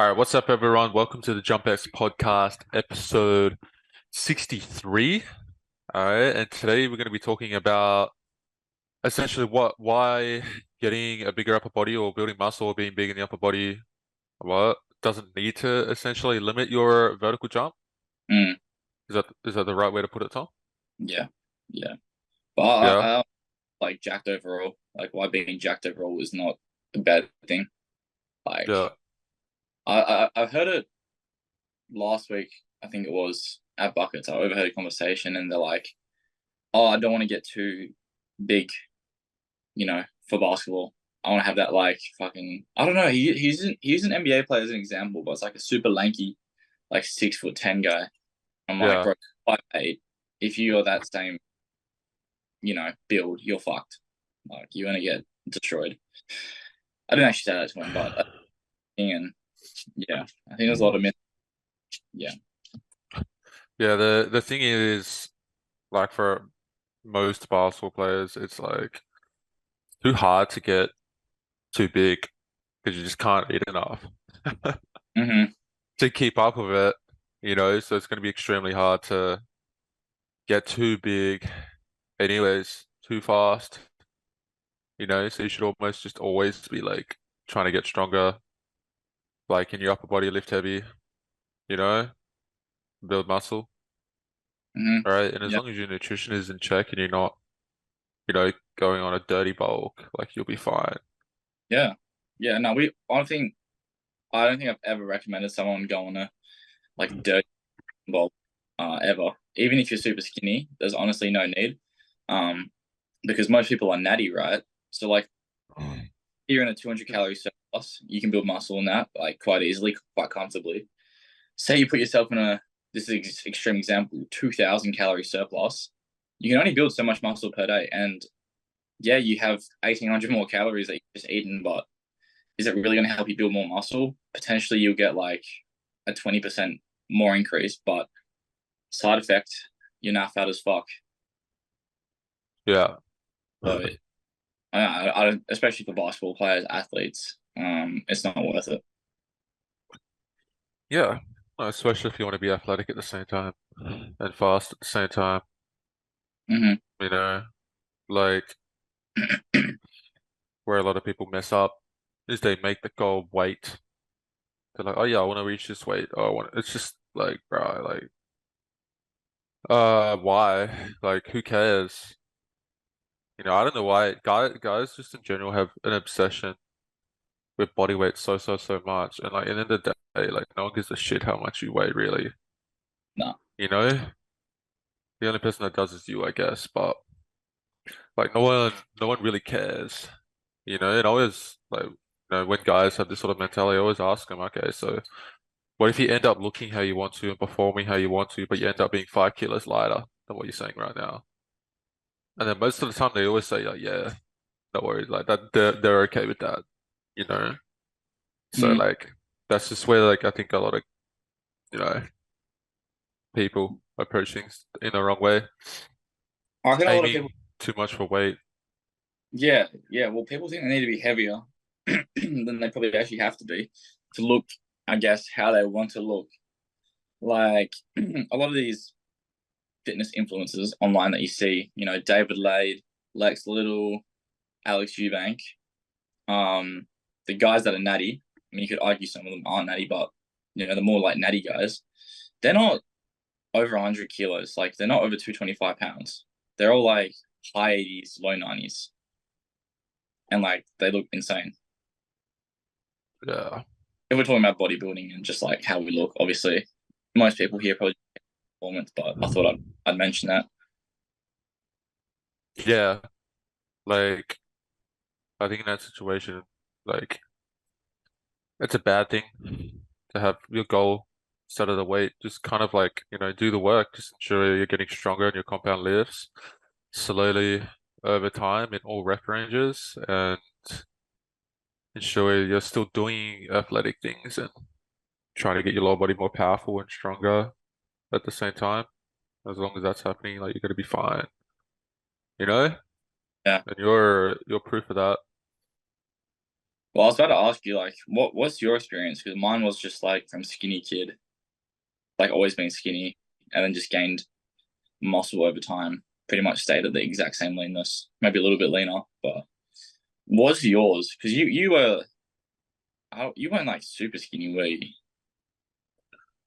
All right, what's up, everyone? Welcome to the JumpX podcast, episode 63. All right, and today we're going to be talking about essentially why getting a bigger upper body or building muscle or being big in the upper body, what doesn't need to essentially limit your vertical jump. Mm, Is that the right way to put it, Tom? yeah, yeah. But I, Yeah, I like jacked overall. Like why being jacked overall is not a bad thing. Like yeah. I heard it last week. I think it was at Buckets. I overheard a conversation, and they're like, "Oh, I don't want to get too big, for basketball. I want to have that like fucking. I don't know. He's an NBA player as an example, but it's like a super lanky, like 6'10" guy. I'm like, Yeah. bro, 5'8". If you're that same, build, you're fucked. Like you're gonna get destroyed. I didn't actually say that to him, but and yeah, I think there's a lot of myth. Yeah. Yeah, the thing is, like for most basketball players, it's like too hard to get too big because you just can't eat enough Mm-hmm. to keep up with it, so it's going to be extremely hard to get too big anyways, too fast, so you should almost just always be like trying to get stronger, like in your upper body, lift heavy, you know, build muscle, Mm-hmm. right? And as Yeah. long as your nutrition is in check and you're not, going on a dirty bulk, like you'll be fine. Yeah. Yeah. No, I don't think I've ever recommended someone go on a like dirty bulk ever. Even if you're super skinny, there's honestly no need. Um, because most people are natty, right? So like you're in a 200 calorie surplus, you can build muscle in that like quite easily, quite comfortably. Say you put yourself in a this is extreme example 2,000 calorie surplus, you can only build so much muscle per day, and yeah, you have 1,800 more calories that you've just eaten, but is it really going to help you build more muscle? Potentially you'll get like a 20% more increase, but side effect, you're now fat as fuck. Yeah. So I don't, especially for basketball players, athletes, it's not worth it. Yeah. No, especially if you want to be athletic at the same time and fast at the same time, Mm-hmm. you know, like where a lot of people mess up is they make the goal weight. They're like, oh yeah, I want to reach this weight. Oh, It's just like, bro, like, why? Like, who cares? I don't know why guys just in general have an obsession with body weight so much, and like, at the end of the day, like, no one gives a shit how much you weigh, really. No. You know, the only person that does is you, I guess. But like, no one really cares. And I always like, when guys have this sort of mentality, I always ask them, okay, so. What if you end up looking how you want to and performing how you want to, but you end up being 5 kilos lighter than what you're saying right now? And then most of the time they always say, like, yeah, no worries, like that they're okay with that, you know? So Mm. like that's just where like I think a lot of, you know, people approach things in the wrong way, I reckon a lot of aiming people, too much for weight. yeah, yeah. Well, people think they need to be heavier than they probably actually have to be to look, I guess, how they want to look. Like a lot of these fitness influencers online that you see, David Lade, Lex Little, Alex Eubank, um, the guys that are natty. I mean, you could argue some of them aren't natty, but the more like natty guys, they're not over 100 kilos. Like they're not over 225 pounds. They're all like high 80s, low 90s, and like they look insane. Yeah. If we're talking about bodybuilding and just like how we look, obviously, most people here probably performance, but I thought I'd mention that. Yeah. Like I think in that situation, like it's a bad thing to have your goal set at a weight. Just kind of like, do the work. Just ensure you're getting stronger in your compound lifts slowly over time in all rep ranges and ensure you're still doing athletic things and trying to get your lower body more powerful and stronger at the same time. As long as that's happening, like you're gonna be fine, you know? Yeah. And you're proof of that. Well, I was about to ask you, like, what's your experience? Because mine was just like from skinny kid, like always being skinny, and then just gained muscle over time. Pretty much stayed at the exact same leanness, maybe a little bit leaner. But what's yours? Because you weren't like super skinny, were you?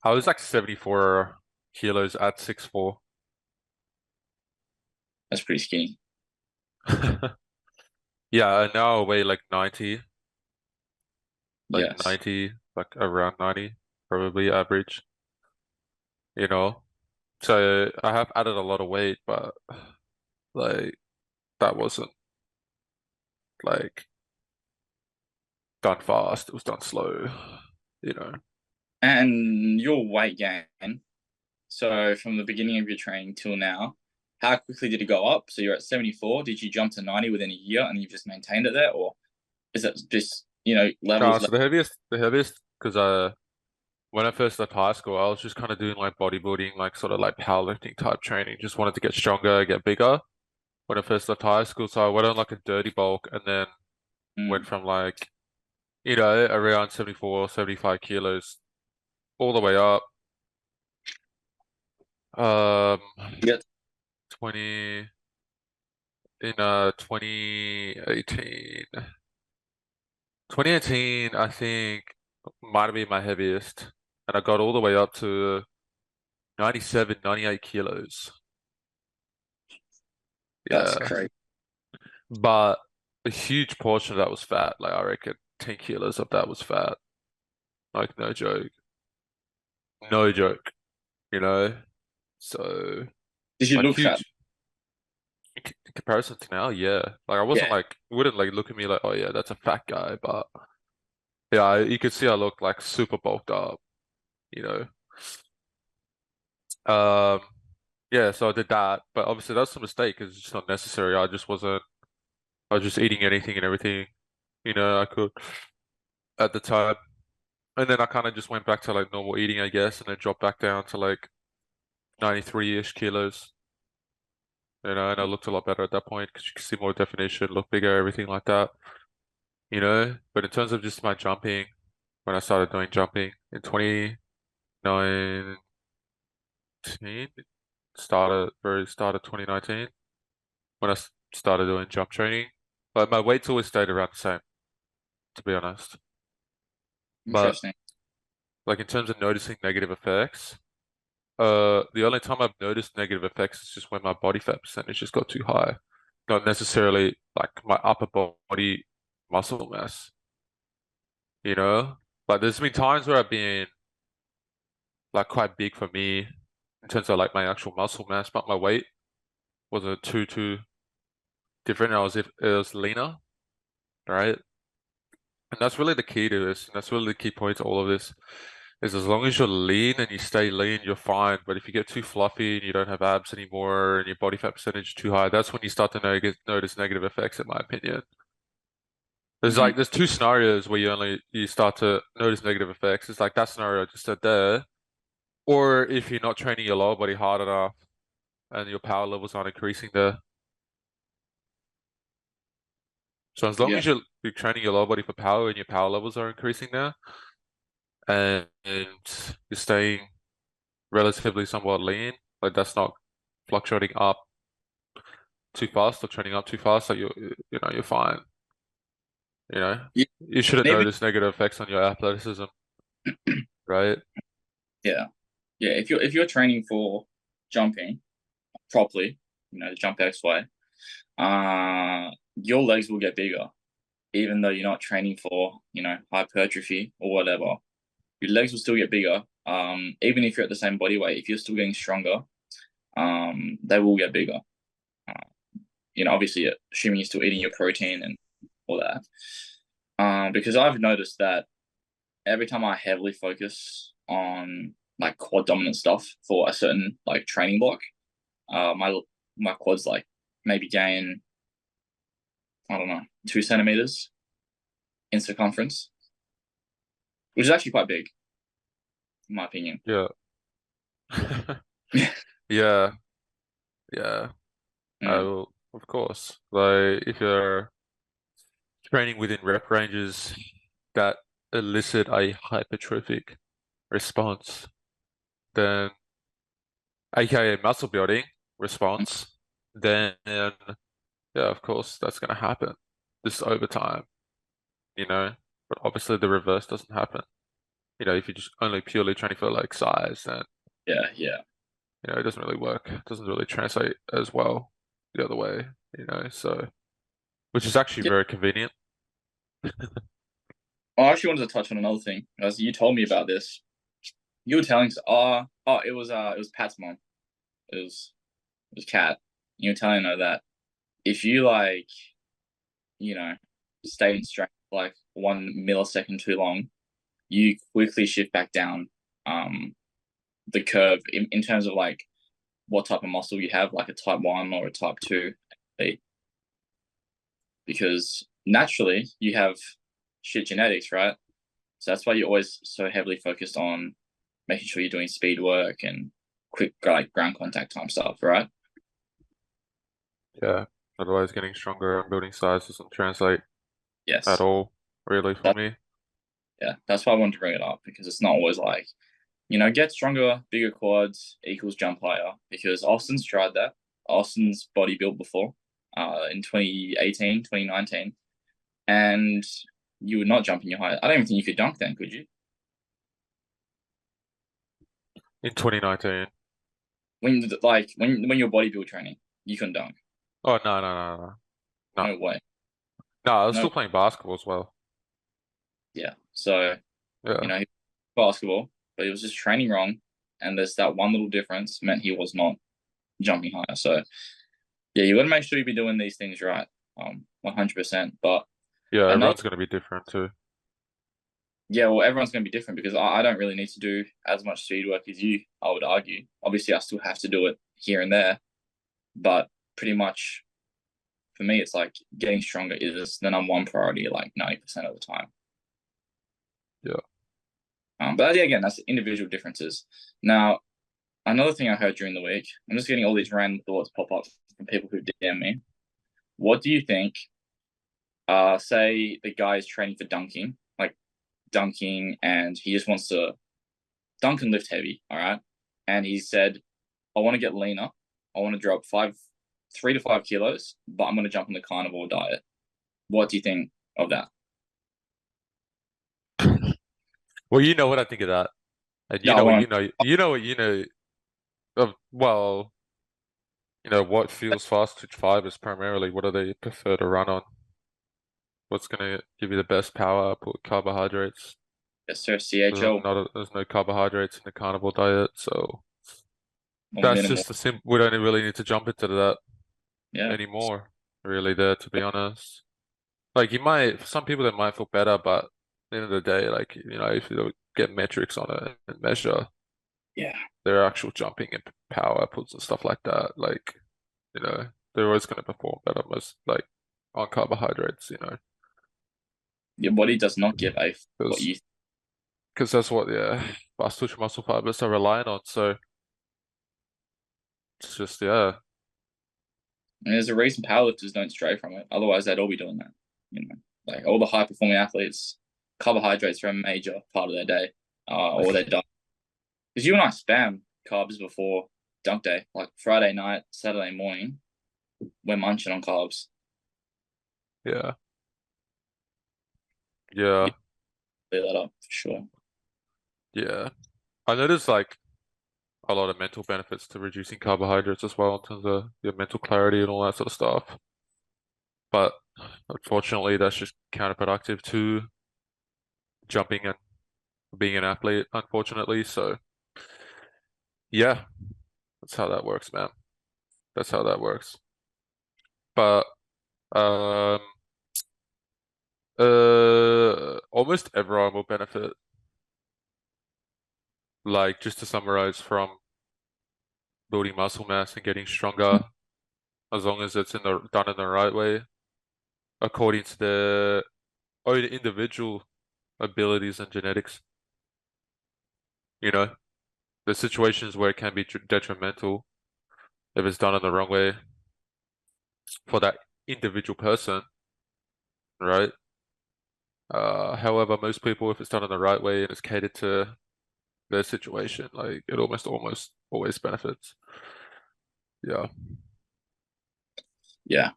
I was like 74 kilos at 6'4". That's pretty skinny. Yeah, and now I weigh like 90, Yes. like around 90, probably average, you know. So I have added a lot of weight, but like that wasn't like done fast. It was done slow, you know. And your weight gain. So from the beginning of your training till now, how quickly did it go up? So you're at 74. Did you jump to 90 within a year and you've just maintained it there, or is it just levels? So the heaviest, because when I first left high school, I was just kind of doing like bodybuilding, like sort of like powerlifting type training. Just wanted to get stronger, get bigger. When I first left high school, so I went on like a dirty bulk, and then went Mm, from like around 74, 75 kilos all the way up. Um, yeah, 20 in 2018. 2018, I think might have been my heaviest, and I got all the way up to 97, 98 kilos. that's Yeah, crazy. but a huge portion of that was fat. Like I reckon 10 kilos of that was fat. Like no joke, no joke. You know, so Did you like look fat? huge in comparison to now. Yeah, like I wasn't Yeah. like wouldn't like look at me like, oh yeah, that's a fat guy, but yeah, you could see I looked like super bulked up. You know, um, yeah. So I did that, but obviously that's a mistake because it's just not necessary. I just wasn't. I was just eating anything and everything, I could at the time. And then I kind of just went back to like normal eating, I guess, and then dropped back down to like 93-ish kilos, and I looked a lot better at that point because you can see more definition, look bigger, everything like that. But in terms of just my jumping, when I started doing jumping in 2019, very start of 2019, when I started doing jump training, but my weight's always stayed around the same, to be honest. But Interesting. like in terms of noticing negative effects, the only time I've noticed negative effects is just when my body fat percentage just got too high. Not necessarily like my upper body muscle mass, you know? Like there's been times where I've been like quite big for me in terms of like my actual muscle mass, but my weight wasn't too different. It was leaner, right? And that's really the key to this, and that's really the key point to all of this. Is as long as you're lean and you stay lean, you're fine. But if you get too fluffy and you don't have abs anymore and your body fat percentage is too high, that's when you start to notice negative effects, in my opinion. Hmm. There's two scenarios where you start to notice negative effects. It's like that scenario I just said there, or if you're not training your lower body hard enough and your power levels aren't increasing there. So as long Yeah. as you're training your lower body for power and your power levels are increasing there, and you're staying relatively somewhat lean, like that's not fluctuating up too fast or trending up too fast, like you're fine. You know, Yeah. you shouldn't And even notice negative effects on your athleticism, right? yeah, yeah. If you're training for jumping properly, the JumpX way, your legs will get bigger, even though you're not training for hypertrophy or whatever. Your legs will still get bigger. Even if you're at the same body weight, if you're still getting stronger, they will get bigger. Uh, obviously, assuming you're still eating your protein and all that. Because I've noticed that every time I heavily focus on like quad dominant stuff for a certain like training block, my quads like maybe gain, I don't know, 2 centimeters in circumference, which is actually quite big in my opinion. Yeah. Yeah, yeah. Mm, Of course. Like if you're training within rep ranges that elicit a hypertrophic response, then aka muscle building response, then yeah, of course that's gonna happen. This over time, you know. But obviously the reverse doesn't happen. You know, if you're just only purely training for like size, then Yeah, yeah. it doesn't really work. It doesn't really translate as well the other way, so which is actually Yeah. very convenient. I actually wanted to touch on another thing. As you told me about this, you were telling us, it was Pat's mom. It was Kat. You were telling her that if you like, you know, stay in strength like 1 millisecond too long, you quickly shift back down the curve in terms of like what type of muscle you have, like a type 1 or a type 2, because naturally you have shit genetics, right? So that's why you're always so heavily focused on making sure you're doing speed work and quick like ground contact time stuff, right? Yeah. Otherwise, getting stronger and building size doesn't translate at Yes. all, really, for That, me. yeah, that's why I wanted to bring it up because it's not always like, get stronger, bigger quads equals jump higher because Austin's tried that. Austin's bodybuilt before in 2018, 2019, and you were not jumping your height. I don't even think you could dunk then, could you? In 2019. When you're bodybuild training, you couldn't dunk. Oh, no, no, no, no. No, No way. no, I was No. still playing basketball as well. Yeah. So Yeah. he basketball, but he was just training wrong, and there's that one little difference meant he was not jumping higher. So yeah, you got to make sure you be doing these things right, 100%. But Yeah, another, everyone's going to be different too. yeah, well, everyone's going to be different because I don't really need to do as much speed work as you. I would argue. Obviously, I still have to do it here and there, but pretty much for me, it's like getting stronger is the number one priority, like 90% of the time. Yeah. But yeah, again, that's individual differences. Now, another thing I heard during the week, I'm just getting all these random thoughts pop up from people who DM me. What do you think? Say the guy is training for dunking, like dunking, and he just wants to dunk and lift heavy, all right? And he said, I want to get leaner. I want to drop 3 to 5 kilos, but I'm going to jump on the carnivore diet. What do you think of that? Well, you know what I think of that. And you Yeah, I know what want you know. You know what you know of, well, what fuels fast twitch fibers primarily. What do they prefer to run on? What's going to give you the best power output? Carbohydrates. to sir CHO There's no carbohydrates in the carnivore diet, so or that's minimal. just the sim. We don't really need to jump into that Yeah, anymore, really, there, to be honest. Like, for some people, they might feel better, but at the end of the day, like, if you get metrics on it and measure yeah, their actual jumping and power outputs and stuff like that, like, they're always going to perform better, most, like, on carbohydrates. your body does not give a what Because you. that's what, yeah, fast twitch muscle fibers are relying on. So it's just, yeah, And there's a reason powerlifters don't stray from it. Otherwise, they'd all be doing that. Like all the high performing athletes, carbohydrates are a major part of their day or their diet. Because you and I spam carbs before dunk day, like Friday night, Saturday morning, we're munching on carbs. yeah, You yeah, clear that up for sure. yeah. I noticed, like, a lot of mental benefits to reducing carbohydrates as well in terms of your mental clarity and all that sort of stuff. But unfortunately, that's just counterproductive to jumping and being an athlete, unfortunately. So, yeah, that's how that works, man. That's how that works. But um, almost everyone will benefit. Like, just to summarize, from building muscle mass and getting stronger, as long as it's done in the right way, according to their own individual abilities and genetics. You know, there's situations where it can be detrimental if it's done in the wrong way for that individual person, right? However, most people, if it's done in the right way and it's catered to their situation, like it almost always benefits. Yeah. Yeah.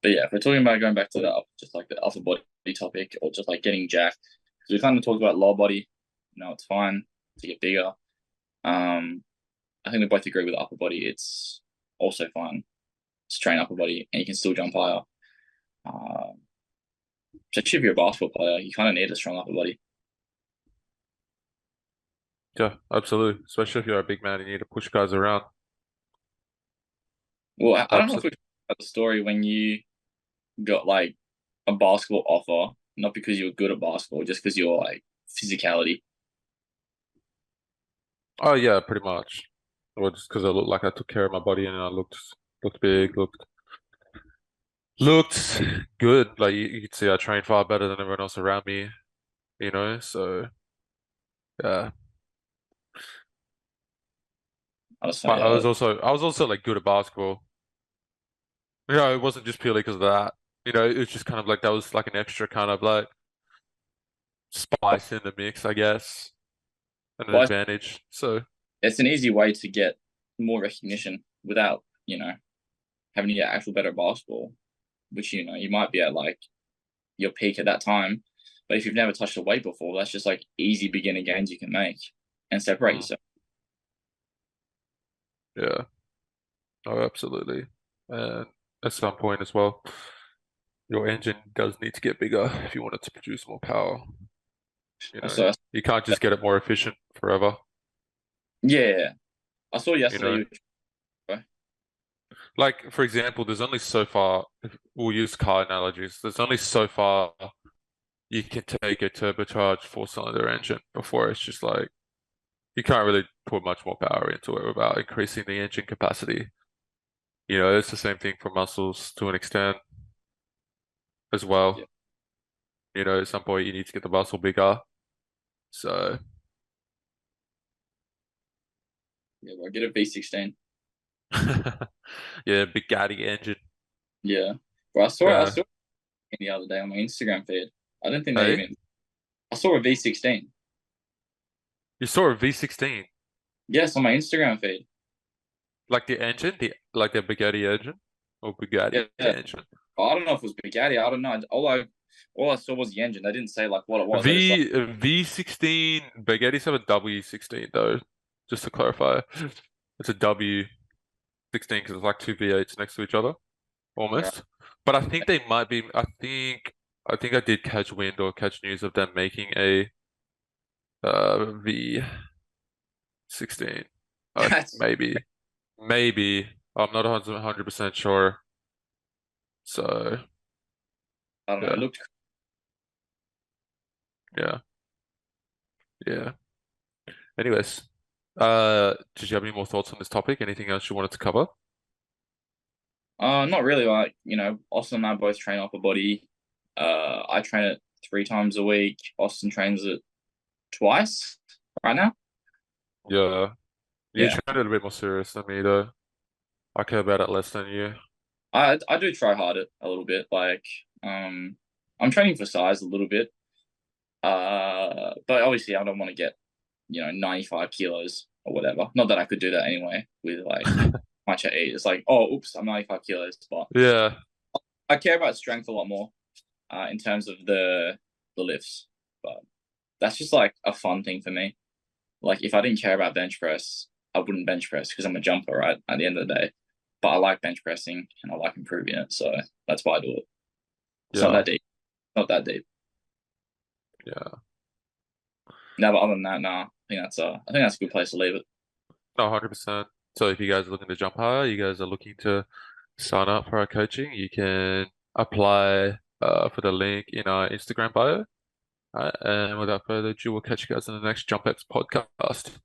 But yeah, if we're talking about going back to just like the upper body topic or just like getting jacked, because we kind of talked about lower body, it's fine to get bigger. Um, I think we both agree with upper body. It's also fine to train upper body and you can still jump higher. Um, Especially if you're a basketball player, you kind of need a strong upper body. Yeah, absolutely. Especially if you're a big man and you need to push guys around. Well, I don't know if we Absolutely. got the story when you got like a basketball offer, not because you were good at basketball, just because you're like physicality. Oh yeah, pretty much. Well, just because I looked like I took care of my body and I looked big, looked good. Like you could see I trained far better than everyone else around me, you know? So yeah. I was But saying, yeah, I was also like good at basketball. You know, it wasn't just purely because of that. You know, it was just kind of like that was like an extra kind of like spice in the mix, I guess, and an well, advantage. So it's an easy way to get more recognition without, having to get actual better at basketball, which, you might be at like your peak at that time. But if you've never touched a weight before, that's just like easy beginner gains you can make and separate mm, yourself. yeah, oh, absolutely. And at some point as well, your engine does need to get bigger if you want it to produce more power. You know, Also, you can't just get it more efficient forever. yeah, I saw You yesterday know, you were, like for example, there's only so far. We'll use car analogies. There's only so far you can take a turbocharged four-cylinder engine before it's just like you can't really put much more power into it without increasing the engine capacity. You know, it's the same thing for muscles to an extent as yeah, well. You know, at some point you need to get the muscle bigger. So yeah, bro, get a V16. yeah, big gaddy engine. Yeah, bro, I Yeah. saw it the other day on my Instagram feed. I don't think they Hey, even. I saw a V16. you saw a V16, Yes, on my Instagram feed. like the engine, the like the Bugatti engine or Bugatti Yeah, yeah. engine. I don't know if it was Bugatti. I don't know. All I saw was the engine. They didn't say like what it was. I just saw. V16 Bugattis have a W16 though, just to clarify. It's a W16 because it's like two V8s next to each other Right. almost. But I think they might be. I think I did catch wind or catch news of them making a V16. That's Maybe I'm not 100% sure. So I don't know. It yeah, looked. yeah, yeah. Anyways, did you have any more thoughts on this topic? Anything else you wanted to cover? Not really. Like Austin and I both train upper body. I train it 3 times a week. Austin trains it twice right now. Yeah, you Yeah, tried it a bit more serious than me though. I care about it less than you. I do try hard it a little bit. Like I'm training for size a little bit. But obviously I don't want to get 95 kilos or whatever. Not that I could do that anyway with like much I eat. It's like, oh, oops, I'm 95 kilos. But Yeah, I care about strength a lot more in terms of the lifts. But that's just like a fun thing for me. Like if I didn't care about bench press, I wouldn't bench press because I'm a jumper, right? At the end of the day. But I like bench pressing and I like improving it. So that's why I do it. It's not yeah, that deep. Not that deep. yeah. No, but other than that, nah. I think that's a good place to leave it. No, 100%. So if you guys are looking to jump higher, you guys are looking to sign up for our coaching, you can apply for the link in our Instagram bio. And without further ado, we'll catch you guys in the next JumpX podcast.